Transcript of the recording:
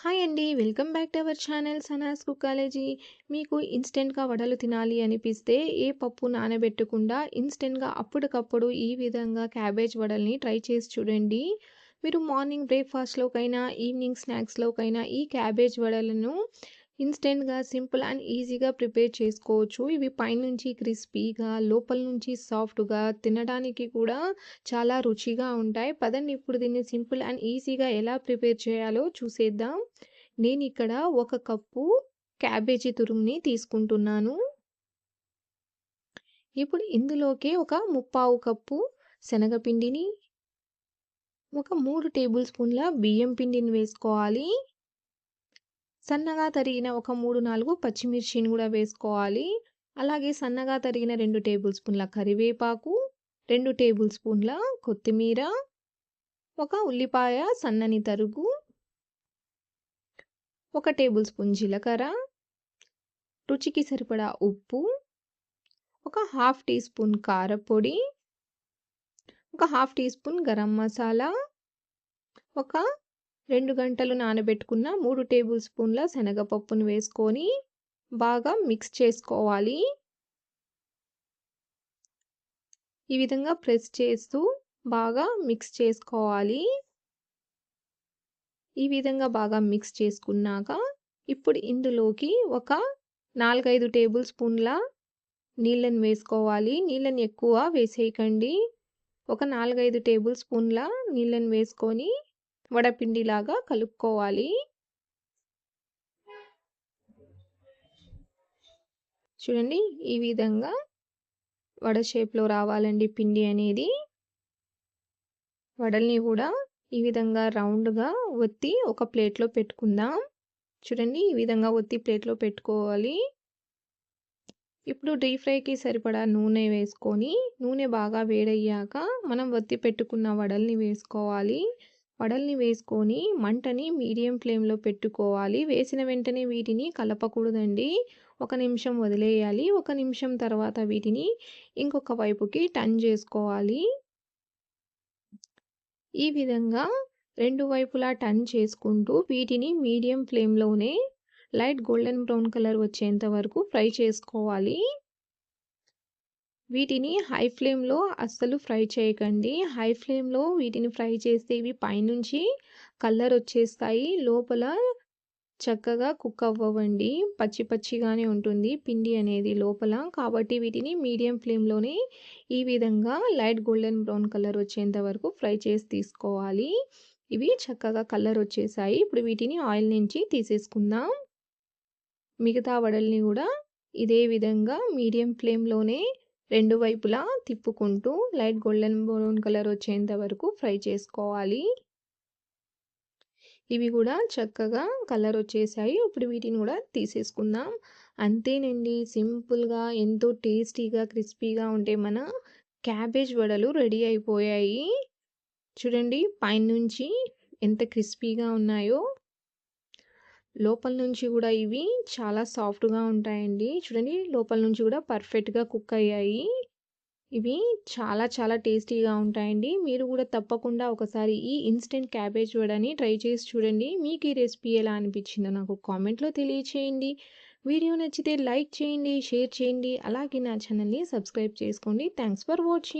Hi అండి. Welcome back to our channel Sanas కుకాలజీ. మీకు ఇన్‌స్టెంట్‌గా వడలు తినాలి అనిపిస్తే ఏ పప్పు నానబెట్టకుండా ఇన్‌స్టెంట్‌గా అప్పటికప్పుడు ఈ విధంగా క్యాబేజ్ వడల్ని ట్రై చేసి చూడండి. మీరు మార్నింగ్ బ్రేక్‌ఫాస్ట్‌లోకైనా, ఈవినింగ్ స్నాక్స్‌లోకైనా ఈ క్యాబేజ్ వడలను ఇన్‌స్టెంట్‌గా సింపుల్ అండ్ ఈజీగా ప్రిపేర్ చేసుకోవచ్చు. ఇవి పైనుంచి క్రిస్పీగా, లోపల నుంచి సాఫ్ట్‌గా, తినడానికి కూడా చాలా రుచిగా ఉంటాయి. పదండి ఇప్పుడు దీన్ని సింపుల్ అండ్ ఈజీగా ఎలా ప్రిపేర్ చేయాలో చూసేద్దాం. నేనిక్కడ ఒక కప్పు క్యాబేజీ తురుముని తీసుకుంటున్నాను. ఇప్పుడు ఇందులోకి ఒక ముప్పావు కప్పు శనగపిండిని, ఒక 3 టేబుల్ స్పూన్ల బియ్యం పిండిని వేసుకోవాలి. సన్నగా తరిగిన ఒక 3, 4 పచ్చిమిర్చిని కూడా వేసుకోవాలి. అలాగే సన్నగా తరిగిన 2 టేబుల్ స్పూన్ల కరివేపాకు, 2 టేబుల్ స్పూన్ల కొత్తిమీర, ఒక ఉల్లిపాయ సన్నని తరుగు, 1 టేబుల్ స్పూన్ జీలకర్ర, రుచికి సరిపడా ఉప్పు, ఒక హాఫ్ టీ స్పూన్ కారపొడి, ఒక half teaspoon garam masala, ఒక 2 గంటలు నానబెట్టుకున్న 3 టేబుల్ స్పూన్ల శనగపప్పును వేసుకొని బాగా మిక్స్ చేసుకోవాలి. ఈ విధంగా ప్రెస్ చేస్తూ బాగా మిక్స్ చేసుకోవాలి. ఈ విధంగా బాగా మిక్స్ చేసుకున్నాక ఇప్పుడు ఇందులోకి ఒక 4, 5 టేబుల్ స్పూన్ల నీళ్ళని వేసుకోవాలి. నీళ్ళని ఎక్కువ వేసేయకండి. ఒక 4, 5 టేబుల్ స్పూన్ల నీళ్ళని వేసుకొని వడపిండిలాగా కలుపుకోవాలి. చూడండి ఈ విధంగా వడ షేప్‌లో రావాలండి పిండి అనేది. వడల్ని కూడా ఈ విధంగా రౌండ్‌గా ఒత్తి ఒక ప్లేట్‌లో పెట్టుకుందాం. చూడండి ఈ విధంగా ఒత్తి ప్లేట్‌లో పెట్టుకోవాలి. ఇప్పుడు డీప్ ఫ్రైకి సరిపడా నూనె వేసుకొని, నూనె బాగా వేడయ్యాక మనం ఒత్తి పెట్టుకున్న వడల్ని వేసుకోవాలి. వడల్ని వేసుకొని మంటని మీడియం ఫ్లేమ్‌లో పెట్టుకోవాలి. వేసిన వెంటనే వీటిని కలపకూడదండి. ఒక నిమిషం వదిలేయాలి. ఒక నిమిషం తర్వాత వీటిని ఇంకొక వైపుకి టర్న్ చేసుకోవాలి. ఈ విధంగా 2 వైపులా టర్న్ చేసుకుంటూ వీటిని మీడియం ఫ్లేమ్‌లోనే లైట్ గోల్డెన్ బ్రౌన్ కలర్ వచ్చేంత వరకు ఫ్రై చేసుకోవాలి. వీటిని హై ఫ్లేమ్‌లో అస్సలు ఫ్రై చేయకండి. హై ఫ్లేమ్‌లో వీటిని ఫ్రై చేస్తే ఇవి పైనుంచి కలర్ వచ్చేస్తాయి. లోపల చక్కగా కుక్ అవ్వవండి. పచ్చి పచ్చిగానే ఉంటుంది పిండి అనేది లోపల. కాబట్టి వీటిని మీడియం ఫ్లేమ్‌లోనే ఈ విధంగా లైట్ గోల్డెన్ బ్రౌన్ కలర్ వచ్చేంత వరకు ఫ్రై చేసి తీసుకోవాలి. ఇవి చక్కగా కలర్ వచ్చేసాయి. ఇప్పుడు వీటిని ఆయిల్ నుంచి తీసేసుకుందాం. మిగతా వడల్ని కూడా ఇదే విధంగా మీడియం ఫ్లేమ్‌లోనే 2 వైపులా తిప్పుకుంటూ లైట్ గోల్డెన్ బ్రౌన్ కలర్ వచ్చేంత వరకు ఫ్రై చేసుకోవాలి. ఇవి కూడా చక్కగా కలర్ వచ్చేసాయి. ఇప్పుడు వీటిని కూడా తీసేసుకుందాం. అంతేనండి సింపుల్‌గా ఎంతో టేస్టీగా, క్రిస్పీగా ఉండే మన క్యాబేజ్ వడలు రెడీ అయిపోయాయి. చూడండి పైనుంచి ఎంత క్రిస్పీగా ఉన్నాయో. లోపల నుంచి కూడా ఇవి చాలా సాఫ్ట్‌గా ఉంటాయండి. చూడండి లోపల నుంచి కూడా పర్ఫెక్ట్‌గా కుక్ అయ్యాయి. ఇవి చాలా చాలా టేస్టీగా ఉంటాయండి. మీరు కూడా తప్పకుండా ఒకసారి ఈ ఇన్‌స్టంట్ క్యాబేజ్ వడని ట్రై చేసి చూడండి. మీకు ఈ రెసిపీ ఎలా అనిపించిందో నాకు కామెంట్‌లో తెలియచేయండి. వీడియో నచ్చితే లైక్ చేయండి, షేర్ చేయండి. అలాగే నా ఛానల్‌ని సబ్స్క్రైబ్ చేసుకోండి. Thanks for watching.